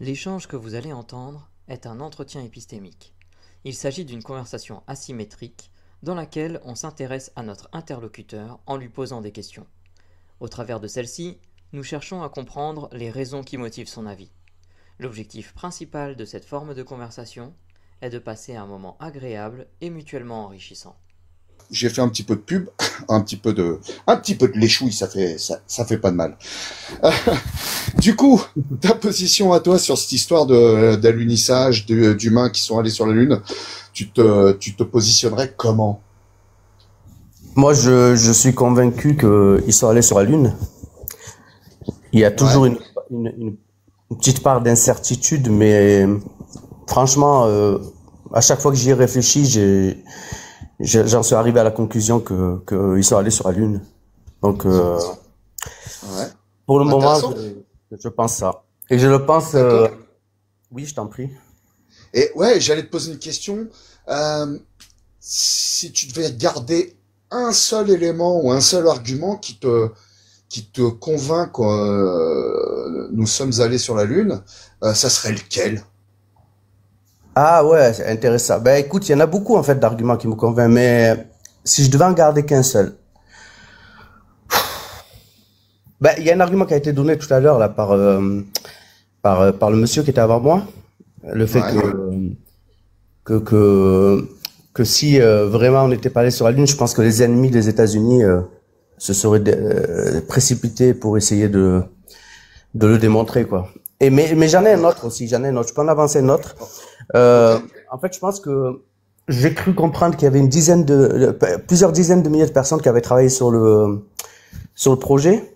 L'échange que vous allez entendre est un entretien épistémique. Il s'agit d'une conversation asymétrique dans laquelle on s'intéresse à notre interlocuteur en lui posant des questions. Au travers de celle-ci, nous cherchons à comprendre les raisons qui motivent son avis. L'objectif principal de cette forme de conversation est de passer un moment agréable et mutuellement enrichissant. J'ai fait un petit peu de pub, un petit peu de léchouille, ça fait pas de mal. Du coup, ta position à toi sur cette histoire d'alunissage d'humains qui sont allés sur la Lune, tu te positionnerais comment? Moi, je suis convaincu qu'ils sont allés sur la Lune. Il y a toujours Ouais. une petite part d'incertitude, mais franchement, à chaque fois que j'y ai réfléchi, j'en suis arrivé à la conclusion qu'ils sont allés sur la Lune. Donc, Ouais. pour le moment, Intéressant. je pense ça. Et je le pense. D'accord. Oui, je t'en prie. Et ouais, j'allais te poser une question. Si tu devais garder un seul élément ou un seul argument qui te convainc que nous sommes allés sur la Lune, ça serait lequel? Ah ouais, c'est intéressant. Ben écoute, il y en a beaucoup en fait d'arguments qui me convainquent, mais si je devais en garder qu'un seul, ben il y a un argument qui a été donné tout à l'heure là par le monsieur qui était avant moi, le fait Ouais. que que que si vraiment on n'était pas allé sur la Lune, je pense que les ennemis des États-Unis se seraient précipités pour essayer de le démontrer quoi. Et mais j'en ai un autre aussi, j'en ai un autre. Je peux en avancer un autre. Ok. En fait, je pense que j'ai cru comprendre qu'il y avait plusieurs dizaines de milliers de personnes qui avaient travaillé sur le projet.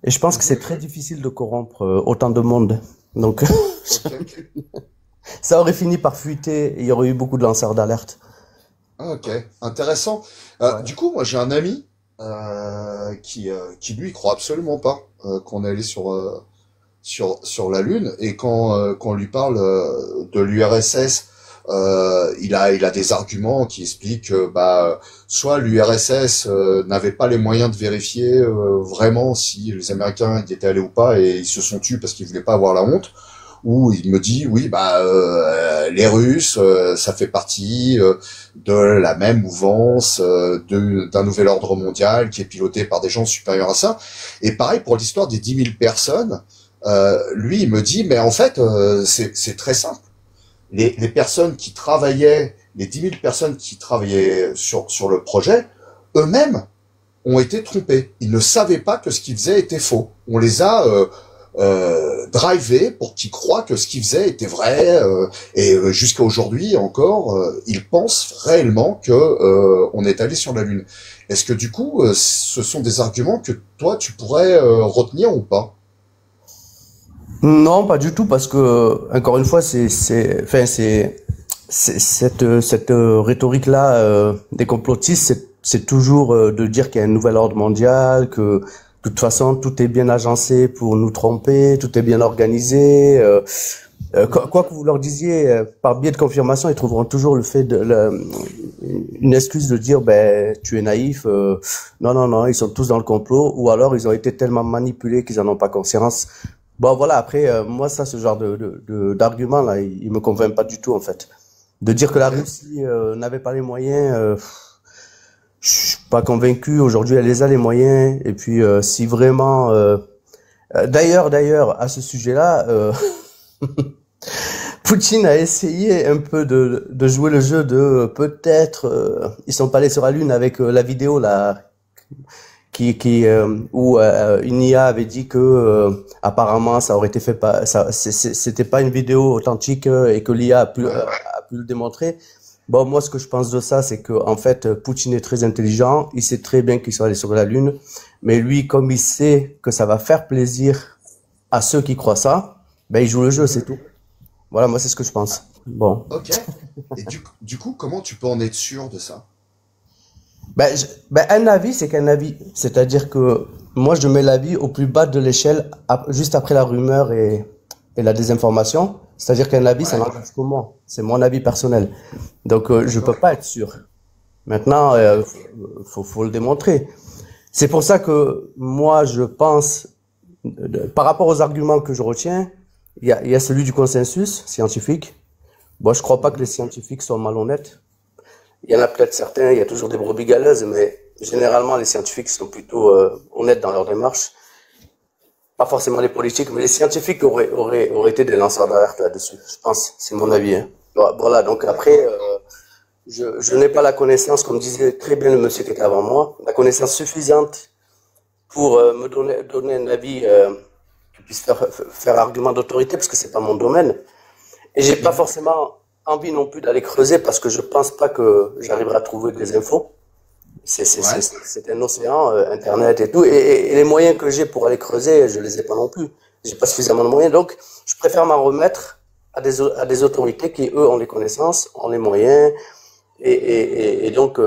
Et je pense que c'est très difficile de corrompre autant de monde. Donc, Ok. ça aurait fini par fuiter et il y aurait eu beaucoup de lanceurs d'alerte. Ah, ok. Intéressant. Ouais. Du coup, moi, j'ai un ami qui lui croit absolument pas qu'on est allé sur la Lune, et quand on lui parle de l'URSS, il a des arguments qui expliquent que soit l'URSS n'avait pas les moyens de vérifier vraiment si les Américains y étaient allés ou pas, et ils se sont tus parce qu'ils voulaient pas avoir la honte, ou il me dit oui, les Russes, ça fait partie de la même mouvance d'un nouvel ordre mondial qui est piloté par des gens supérieurs à ça. Et pareil pour l'histoire des 10 000 personnes. Lui, il me dit, mais en fait, c'est très simple. Les personnes qui travaillaient, les 10 000 personnes qui travaillaient sur le projet, eux-mêmes ont été trompés. Ils ne savaient pas que ce qu'ils faisaient était faux. On les a drivés pour qu'ils croient que ce qu'ils faisaient était vrai. Jusqu'à aujourd'hui encore, ils pensent réellement que on est allé sur la Lune. Est-ce que du coup, ce sont des arguments que toi, tu pourrais retenir ou pas? Non, pas du tout, parce que encore une fois, cette rhétorique-là des complotistes, c'est toujours de dire qu'il y a un nouvel ordre mondial, que de toute façon tout est bien agencé pour nous tromper, tout est bien organisé. Quoi que vous leur disiez, par biais de confirmation, ils trouveront toujours une excuse de dire, ben, tu es naïf. Non, non, non, ils sont tous dans le complot, ou alors ils ont été tellement manipulés qu'ils en ont pas conscience. Bon, voilà. Après, moi, ça, ce genre d'argument là, il me convainc pas du tout en fait. De dire que la Ok. Russie n'avait pas les moyens, je suis pas convaincu. Aujourd'hui, elle les a les moyens. Et puis, si vraiment, d'ailleurs, à ce sujet-là. Poutine a essayé un peu de jouer le jeu de peut-être ils sont pas allés sur la Lune avec la vidéo là où une IA avait dit que apparemment ça aurait été fait pas ça c'était pas une vidéo authentique et que l'IA Ouais. a pu le démontrer. Bon, moi ce que je pense de ça, c'est que en fait Poutine est très intelligent, il sait très bien qu'ils sont allés sur la Lune, mais lui, comme il sait que ça va faire plaisir à ceux qui croient ça, ben il joue le jeu, c'est tout. Voilà, moi c'est ce que je pense. Bon. Ok. Et du coup, comment tu peux en être sûr de ça? Ben, un avis, c'est qu'un avis. C'est-à-dire que moi, je mets l'avis au plus bas de l'échelle, juste après la rumeur et la désinformation. C'est-à-dire qu'un avis, ça Ouais. n'engage que moi. C'est mon avis personnel. Donc, je peux D'accord. pas être sûr. Maintenant, faut le démontrer. C'est pour ça que moi, je pense, par rapport aux arguments que je retiens, il y a celui du consensus scientifique. Bon, je crois pas que les scientifiques soient malhonnêtes. Il y en a peut-être certains, il y a toujours des brebis galeuses, mais généralement, les scientifiques sont plutôt honnêtes dans leur démarche. Pas forcément les politiques, mais les scientifiques auraient été des lanceurs d'alerte là-dessus. Je pense, c'est mon avis. Hein. Voilà, donc après, je n'ai pas la connaissance, comme disait très bien le monsieur qui était avant moi, la connaissance suffisante pour me donner un avis qui puisse faire argument d'autorité, parce que c'est pas mon domaine. Et j'ai pas forcément envie non plus d'aller creuser, parce que je pense pas que j'arriverai à trouver des infos. C'est un océan, Internet et tout. Et les moyens que j'ai pour aller creuser, je les ai pas non plus. J'ai pas suffisamment de moyens. Donc, je préfère m'en remettre à des autorités qui, eux, ont les connaissances, ont les moyens. Et donc,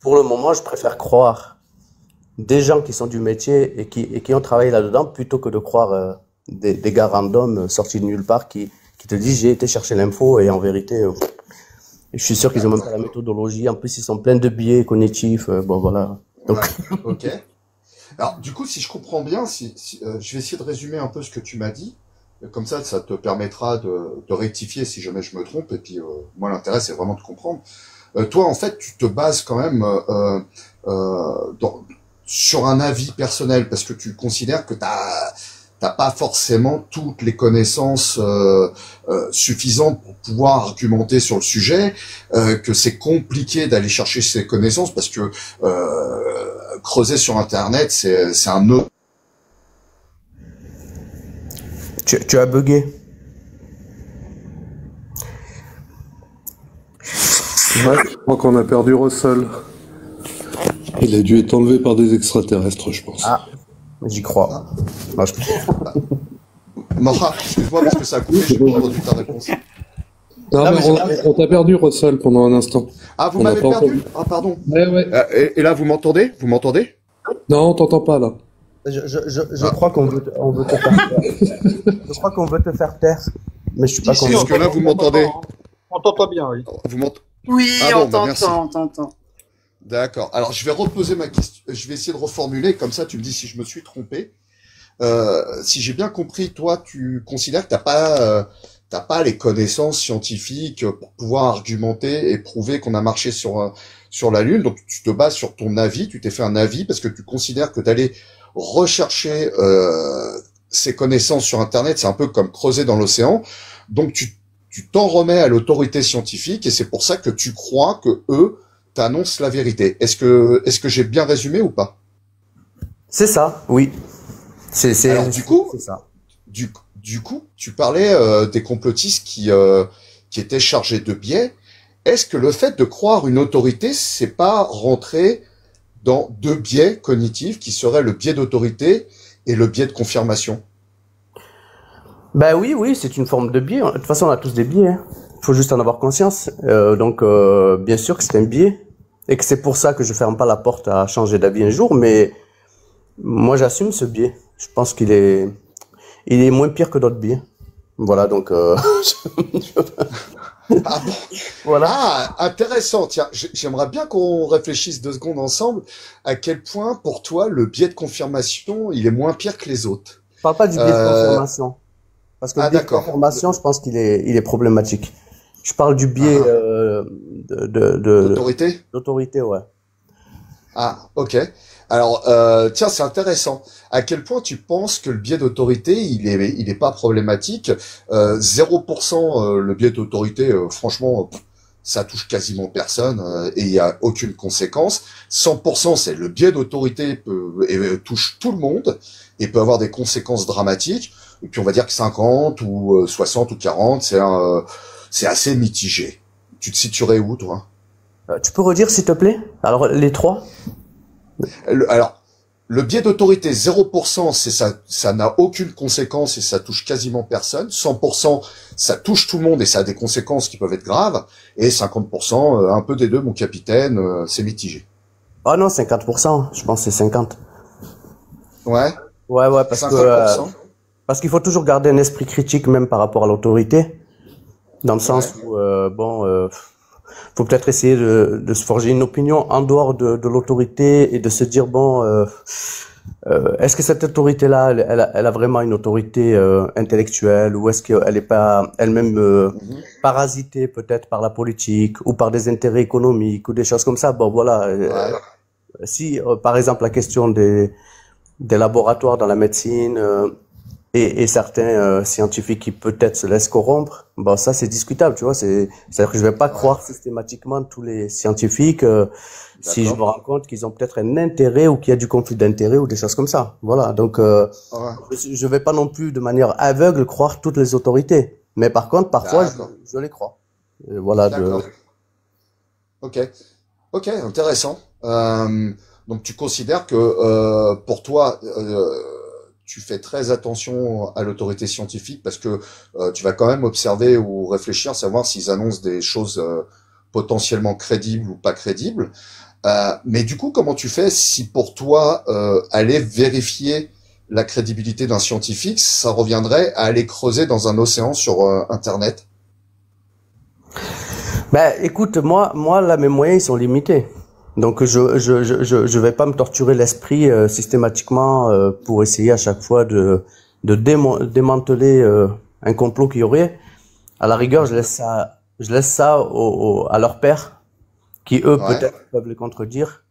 pour le moment, je préfère croire des gens qui sont du métier et qui ont travaillé là-dedans, plutôt que de croire des gars random sortis de nulle part qui te disent j'ai été chercher l'info et en vérité, je suis sûr qu'ils ont même pas la méthodologie. En plus, ils sont pleins de biais cognitifs. Bon, voilà. Donc, Ouais, ok. Alors, du coup, si je comprends bien, je vais essayer de résumer un peu ce que tu m'as dit. Comme ça te permettra de rectifier si jamais je me trompe. Et puis, moi, l'intérêt, c'est vraiment de comprendre. Toi, en fait, tu te bases quand même sur un avis personnel parce que tu considères que t'as pas forcément toutes les connaissances suffisantes pour pouvoir argumenter sur le sujet, que c'est compliqué d'aller chercher ces connaissances parce que creuser sur Internet, c'est un autre. tu as bugué. Ouais, je crois qu'on a perdu Russell. Il a dû être enlevé par des extraterrestres, je pense. Ah, j'y crois. Non, Mora, excuse-moi parce que ça a coupé, j'ai pas entendu ta réponse. Non, mais on t'a perdu Russell pendant un instant. Ah, vous On m'avez n'a pas perdu? entendu. Ah, pardon. Ouais. Et là, vous m'entendez? Vous m'entendez? Non, on t'entend pas là. Je crois qu'on veut te faire taire. Je crois qu'on veut te faire taire, mais je suis pas Est-ce convaincu. que là, vous m'entendez? On t'entend bien, oui. Vous m'entendez? Oui, Ah bon, on bah, merci. t'entend, on t'entend. D'accord. Alors, je vais reposer ma question. Je vais essayer de reformuler. Comme ça, tu me dis si je me suis trompé. Si j'ai bien compris, toi, tu considères que t'as pas les connaissances scientifiques pour pouvoir argumenter et prouver qu'on a marché sur la Lune. Donc, tu te bases sur ton avis. Tu t'es fait un avis parce que tu considères que d'aller rechercher ces connaissances sur Internet, c'est un peu comme creuser dans l'océan. Donc, tu t'en remets à l'autorité scientifique et c'est pour ça que tu crois que eux t'annoncent la vérité. Est-ce que j'ai bien résumé ou pas? C'est ça, oui. Alors du coup, c'est ça. du coup, tu parlais des complotistes qui étaient chargés de biais. Est-ce que le fait de croire une autorité, c'est pas rentrer dans deux biais cognitifs qui seraient le biais d'autorité et le biais de confirmation? Ben oui, c'est une forme de biais. De toute façon, on a tous des biais. Hein. Faut juste en avoir conscience. Donc, bien sûr que c'est un biais et que c'est pour ça que je ferme pas la porte à changer d'avis un jour. Mais moi, j'assume ce biais. Je pense qu'il est moins pire que d'autres biais. Voilà, donc. Ah bon? Voilà. Ah, intéressant. Tiens, j'aimerais bien qu'on réfléchisse 2 secondes ensemble à quel point, pour toi, le biais de confirmation, il est moins pire que les autres. Je parle pas du biais de confirmation. Parce que le biais de confirmation, je pense qu'il est problématique. Je parle du biais d'autorité, ouais. Ah, ok. Alors, tiens, c'est intéressant. À quel point tu penses que le biais d'autorité, il est pas problématique? 0% le biais d'autorité, franchement, ça touche quasiment personne et il y a aucune conséquence. 100%, c'est le biais d'autorité touche tout le monde et peut avoir des conséquences dramatiques. Et puis on va dire que 50 ou 60 ou 40, c'est assez mitigé. Tu te situerais où, toi? Tu peux redire, s'il te plaît? Alors, les trois? Alors, le biais d'autorité, 0%, ça n'a aucune conséquence et ça touche quasiment personne. 100%, ça touche tout le monde et ça a des conséquences qui peuvent être graves. Et 50%, un peu des deux, mon capitaine, c'est mitigé. Ah non, 50%. Je pense que c'est 50. Ouais. Ouais, parce 50%. Parce qu'il faut toujours garder un esprit critique même par rapport à l'autorité. Dans le sens où, faut peut-être essayer de se forger une opinion en dehors de l'autorité et de se dire, bon, Est-ce que cette autorité-là, elle a vraiment une autorité intellectuelle, ou est-ce qu'elle n'est pas elle-même Mhm. parasitée peut-être par la politique ou par des intérêts économiques ou des choses comme ça? Bon, voilà. Ouais, Si, par exemple, la question des laboratoires dans la médecine et certains scientifiques qui peut-être se laissent corrompre, bon, ça c'est discutable, tu vois. C'est-à-dire que je vais pas ouais, croire systématiquement tous les scientifiques si je me d'accord. rends compte qu'ils ont peut-être un intérêt ou qu'il y a du conflit d'intérêts ou des choses comme ça. Voilà. Donc, Ouais, je vais pas non plus de manière aveugle croire toutes les autorités. Mais par contre, parfois, d'accord, je les crois. Voilà. d'accord. Ok, ok, intéressant. Donc tu considères que pour toi, tu fais très attention à l'autorité scientifique parce que tu vas quand même observer ou réfléchir, savoir s'ils annoncent des choses potentiellement crédibles ou pas crédibles. Mais du coup, comment tu fais si pour toi aller vérifier la crédibilité d'un scientifique, ça reviendrait à aller creuser dans un océan sur Internet? Ben, écoute, moi, là, mes moyens, ils sont limités. Donc, je vais pas me torturer l'esprit systématiquement pour essayer à chaque fois de démanteler un complot qu'il y aurait. À la rigueur, je laisse ça à leurs pairs, qui eux Ouais, peut-être peuvent les contredire.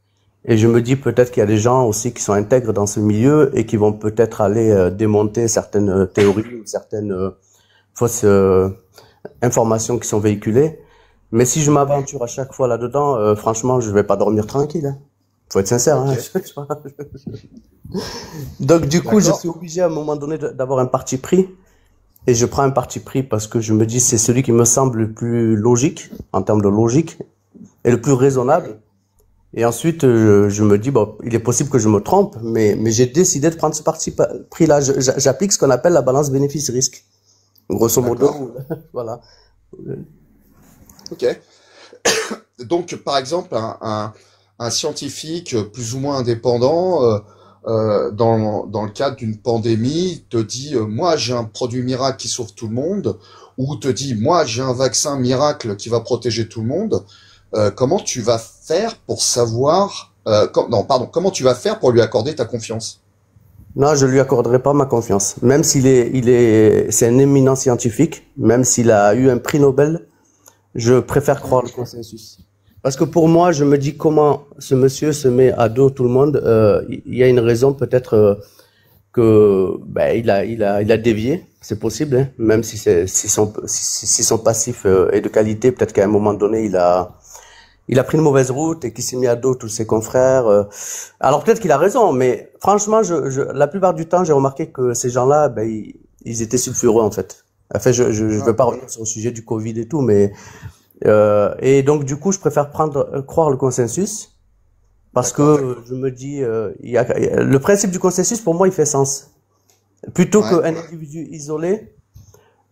Et je me dis peut-être qu'il y a des gens aussi qui sont intègres dans ce milieu et qui vont peut-être aller démonter certaines théories ou certaines fausses informations qui sont véhiculées. Mais si je m'aventure à chaque fois là-dedans, franchement, je vais pas dormir tranquille. Hein. Faut être sincère. ok, Hein. Donc du coup, je d'accord. suis obligé à un moment donné d'avoir un parti pris. Et je prends un parti pris parce que je me dis c'est celui qui me semble le plus logique en termes de logique et le plus raisonnable. Et ensuite, je me dis bon, il est possible que je me trompe, mais j'ai décidé de prendre ce parti pris là. J'applique ce qu'on appelle la balance bénéfice-risque. Grosso D'accord. modo, voilà. Ok. Donc, par exemple, un scientifique plus ou moins indépendant, dans le cadre d'une pandémie, te dit, moi, j'ai un produit miracle qui sauve tout le monde, ou te dit, moi, j'ai un vaccin miracle qui va protéger tout le monde. Comment tu vas faire pour savoir, non, pardon, comment tu vas faire pour lui accorder ta confiance? Non, je lui accorderai pas ma confiance. Même c'est un éminent scientifique, même s'il a eu un prix Nobel, je préfère croire le consensus. Parce que pour moi, je me dis comment ce monsieur se met à dos tout le monde. Il y a une raison peut-être que ben, il a dévié, c'est possible, hein, même si son passif est de qualité, peut-être qu'à un moment donné, il a pris une mauvaise route et qu'il s'est mis à dos tous ses confrères. Alors peut-être qu'il a raison, mais franchement, la plupart du temps, j'ai remarqué que ces gens-là, ben, ils étaient sulfureux en fait. Enfin, je veux Ah, pas revenir sur le sujet du Covid et tout, mais et donc du coup, je préfère croire le consensus parce que d'accord. je me dis, le principe du consensus pour moi, il fait sens. Plutôt Ouais, qu'un individu isolé,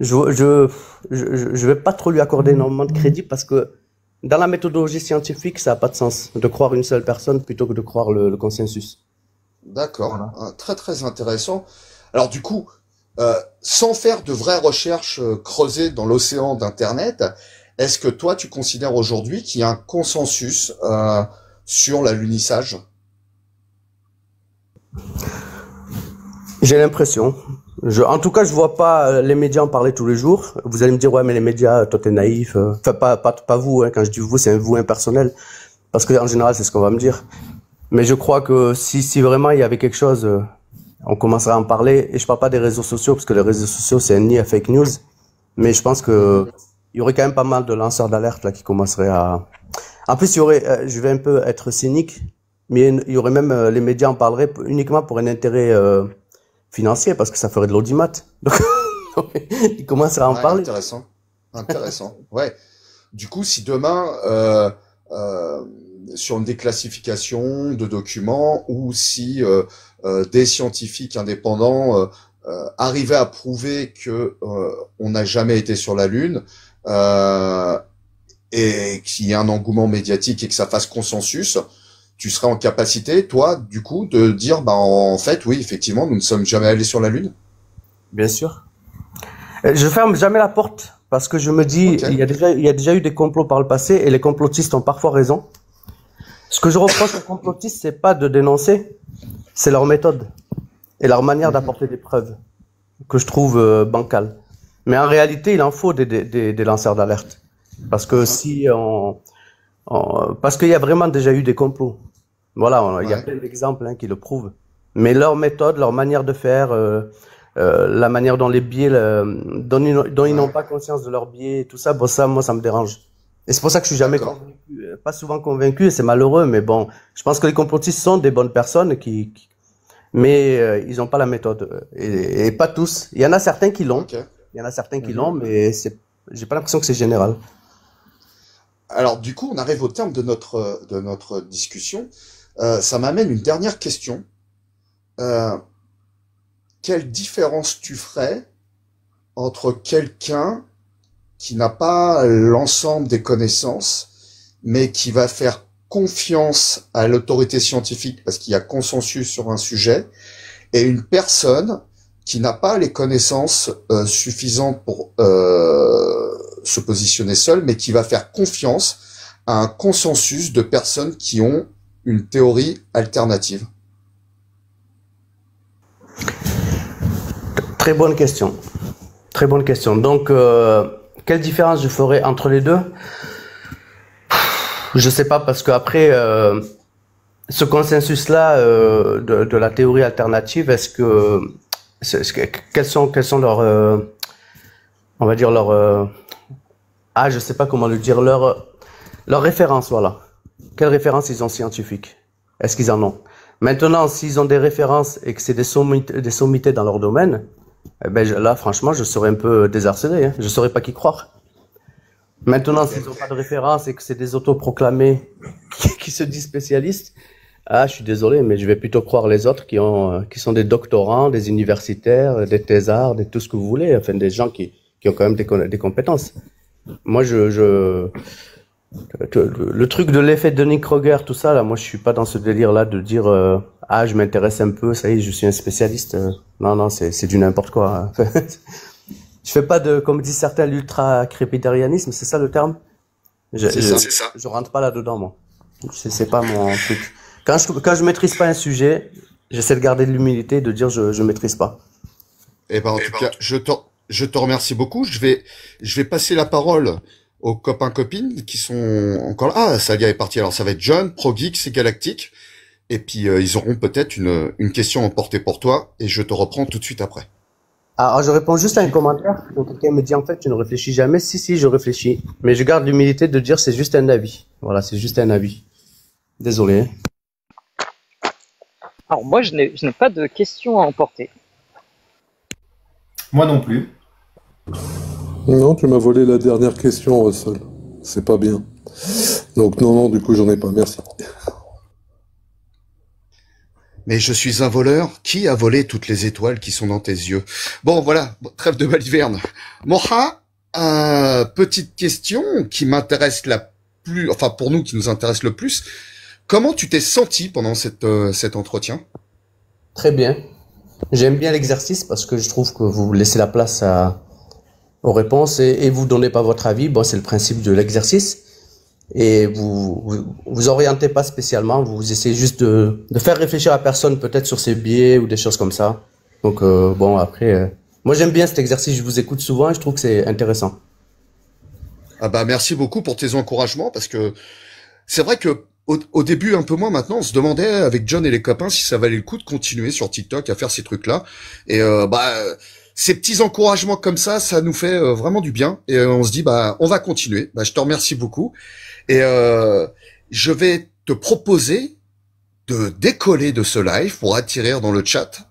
je, je, je vais pas trop lui accorder énormément de crédit parce que dans la méthodologie scientifique, ça n'a pas de sens de croire une seule personne plutôt que de croire le consensus. d'accord. Voilà. Très, très intéressant. Alors, du coup, sans faire de vraies recherches creusées dans l'océan d'Internet, est-ce que toi, tu considères aujourd'hui qu'il y a un consensus sur l'alunissage? J'ai l'impression. En tout cas, je vois pas les médias en parler tous les jours. Vous allez me dire, ouais, mais les médias, toi, t'es naïf. Enfin, pas vous, hein. Quand je dis vous, c'est un vous impersonnel. Parce que, en général, c'est ce qu'on va me dire. Mais je crois que si vraiment il y avait quelque chose, on commencerait à en parler. Et je parle pas des réseaux sociaux, parce que les réseaux sociaux, c'est un nid à fake news. Mais je pense que Mhm. il y aurait quand même pas mal de lanceurs d'alerte, là, qui commenceraient à... En plus, il y aurait, je vais un peu être cynique, mais il y aurait même, les médias en parleraient uniquement pour un intérêt, financier, parce que ça ferait de l'audimat. Donc, ils commenceraient à en Ouais, parler. intéressant. Intéressant. Ouais. Du coup, si demain, euh, sur une déclassification de documents, ou si des scientifiques indépendants arrivaient à prouver que on n'a jamais été sur la Lune, euh, et qu'il y ait un engouement médiatique et que ça fasse consensus, tu serais en capacité, toi, du coup, de dire, bah, en fait, oui, effectivement, nous ne sommes jamais allés sur la Lune. Bien sûr. Je ferme jamais la porte, parce que je me dis, Ok. il y a déjà eu des complots par le passé, et les complotistes ont parfois raison. Ce que je reproche aux complotistes, c'est pas de dénoncer, c'est leur méthode et leur manière d'apporter des preuves que je trouve bancales. Mais en réalité, il en faut des lanceurs d'alerte. Parce que parce qu'il y a vraiment déjà eu des complots. Voilà, il y a Ouais. plein d'exemples qui le prouvent. Mais leur méthode, leur manière de faire, la manière dont les biais, dont ils n'ont Ouais. pas conscience de leurs biais, tout ça, bon, ça, moi, ça me dérange. Et c'est pour ça que je suis jamais D'accord. convaincu, pas souvent convaincu, et c'est malheureux, mais bon, je pense que les complotistes sont des bonnes personnes mais ils n'ont pas la méthode. Et pas tous. Il y en a certains qui l'ont. Ok. Il y en a certains qui Mhm. l'ont, mais j'ai pas l'impression que c'est général. Alors, du coup, on arrive au terme de notre discussion. Ça m'amène une dernière question. Euh, Quelle différence tu ferais entre quelqu'un qui n'a pas l'ensemble des connaissances, mais qui va faire confiance à l'autorité scientifique parce qu'il y a consensus sur un sujet, et une personne qui n'a pas les connaissances suffisantes pour se positionner seule, mais qui va faire confiance à un consensus de personnes qui ont une théorie alternative. Très bonne question. Très bonne question. Donc, quelle différence je ferais entre les deux? Je sais pas, parce qu'après, ce consensus-là de la théorie alternative, quels sont leurs, on va dire je sais pas comment le dire, leurs références, voilà. Quelles références ils ont scientifiques? Est-ce qu'ils en ont? Maintenant, s'ils ont des références et que c'est des sommités dans leur domaine, eh ben là, franchement, je serais un peu désarçonné, hein. Je saurais pas qui croire. Maintenant, Ok. s'ils n'ont pas de référence et que c'est des autoproclamés qui se disent spécialistes, je suis désolé, mais je vais plutôt croire les autres qui sont des doctorants, des universitaires, des thésards, tout ce que vous voulez, enfin des gens qui ont quand même des compétences. Moi, le truc de l'effet de Nick Kroger, tout ça, là, moi, je suis pas dans ce délire-là de dire, je m'intéresse un peu, ça y est, je suis un spécialiste. Non, non, c'est du n'importe quoi. Je fais pas comme disent certains, l'ultra-crépidarianisme, c'est ça le terme? C'est ça. C'est ça. Je rentre pas là-dedans, moi. C'est pas mon truc. Quand je maîtrise pas un sujet, j'essaie de garder de l'humilité et de dire je maîtrise pas. Eh ben, en tout cas, je te remercie beaucoup. Je vais passer la parole aux copains copines qui sont encore là. Ah, Salia est partie. Alors, ça va être John, ProGeeks et Galactique. Et puis, ils auront peut-être une question emportée pour toi. Et je te reprends tout de suite après. Alors, je réponds juste à un commentaire. Donc, quelqu'un me dit, en fait, tu ne réfléchis jamais. Si, je réfléchis. Mais je garde l'humilité de dire, c'est juste un avis. Voilà, c'est juste un avis. Désolé. Alors moi, je n'ai pas de questions à emporter. Moi non plus. Non, tu m'as volé la dernière question, Russell. C'est pas bien. Donc non, du coup, j'en ai pas. Merci. Mais je suis un voleur. Qui a volé toutes les étoiles qui sont dans tes yeux? Bon, voilà. Trêve de baliverne. Moha, petite question qui m'intéresse enfin, pour nous, qui nous intéresse le plus. Comment tu t'es senti pendant cet entretien? Très bien. J'aime bien l'exercice parce que je trouve que vous laissez la place aux réponses et vous donnez pas votre avis. Bon, c'est le principe de l'exercice. Et vous orientez pas spécialement, vous essayez juste de faire réfléchir la personne peut-être sur ses biais ou des choses comme ça. Donc bon, après, moi j'aime bien cet exercice, je vous écoute souvent et je trouve que c'est intéressant. Ah bah merci beaucoup pour tes encouragements parce que c'est vrai que au début un peu moins maintenant on se demandait avec John et les copains si ça valait le coup de continuer sur TikTok à faire ces trucs-là et ces petits encouragements comme ça nous fait vraiment du bien et on se dit on va continuer. Je te remercie beaucoup et je vais te proposer de décoller de ce live pour attirer dans le chat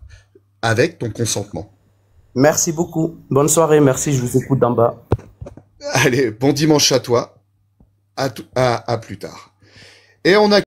avec ton consentement. Merci beaucoup. Bonne soirée, merci, je vous écoute d'en bas. Allez, bon dimanche à toi. À plus tard. Et on a